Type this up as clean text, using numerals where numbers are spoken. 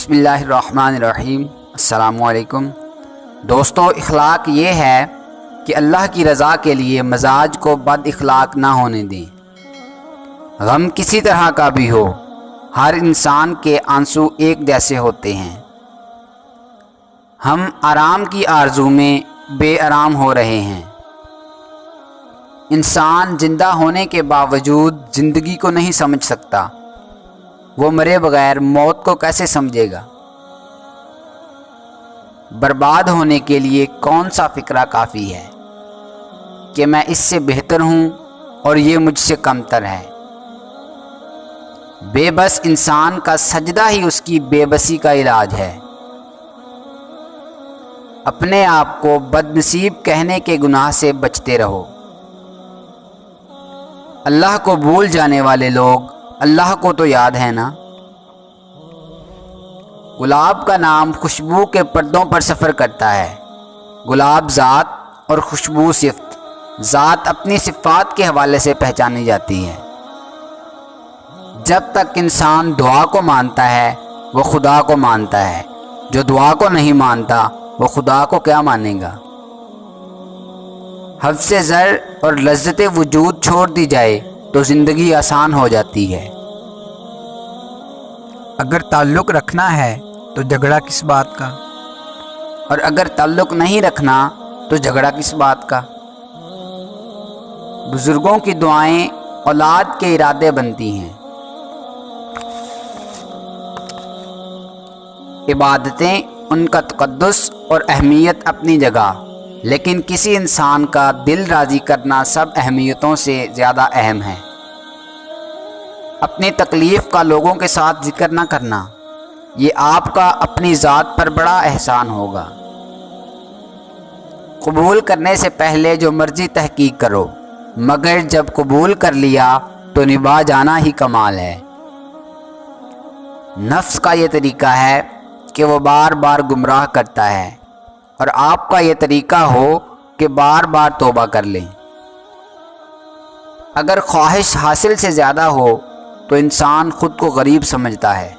بسم اللہ الرحمن الرحیم۔ السلام علیکم دوستو، اخلاق یہ ہے کہ اللہ کی رضا کے لیے مزاج کو بد اخلاق نہ ہونے دیں۔ غم کسی طرح کا بھی ہو، ہر انسان کے آنسو ایک جیسے ہوتے ہیں۔ ہم آرام کی آرزو میں بے آرام ہو رہے ہیں۔ انسان زندہ ہونے کے باوجود زندگی کو نہیں سمجھ سکتا، وہ مرے بغیر موت کو کیسے سمجھے گا؟ برباد ہونے کے لیے کون سا فکرہ کافی ہے کہ میں اس سے بہتر ہوں اور یہ مجھ سے کمتر ہے؟ بے بس انسان کا سجدہ ہی اس کی بے بسی کا علاج ہے۔ اپنے آپ کو بد نصیب کہنے کے گناہ سے بچتے رہو۔ اللہ کو بھول جانے والے لوگ اللہ کو تو یاد ہے نا۔ گلاب کا نام خوشبو کے پردوں پر سفر کرتا ہے۔ گلاب ذات اور خوشبو صفت۔ ذات اپنی صفات کے حوالے سے پہچانی جاتی ہے۔ جب تک انسان دعا کو مانتا ہے وہ خدا کو مانتا ہے، جو دعا کو نہیں مانتا وہ خدا کو کیا مانے گا؟ حد سے زر اور لذت وجود چھوڑ دی جائے تو زندگی آسان ہو جاتی ہے۔ اگر تعلق رکھنا ہے تو جھگڑا کس بات کا، اور اگر تعلق نہیں رکھنا تو جھگڑا کس بات کا؟ بزرگوں کی دعائیں اولاد کے ارادے بنتی ہیں۔ عبادتیں ان کا تقدس اور اہمیت اپنی جگہ، لیکن کسی انسان کا دل راضی کرنا سب اہمیتوں سے زیادہ اہم ہے۔ اپنی تکلیف کا لوگوں کے ساتھ ذکر نہ کرنا، یہ آپ کا اپنی ذات پر بڑا احسان ہوگا۔ قبول کرنے سے پہلے جو مرضی تحقیق کرو، مگر جب قبول کر لیا تو نبھا جانا ہی کمال ہے۔ نفس کا یہ طریقہ ہے کہ وہ بار بار گمراہ کرتا ہے، اور آپ کا یہ طریقہ ہو کہ بار بار توبہ کر لیں۔ اگر خواہش حاصل سے زیادہ ہو تو انسان خود کو غریب سمجھتا ہے۔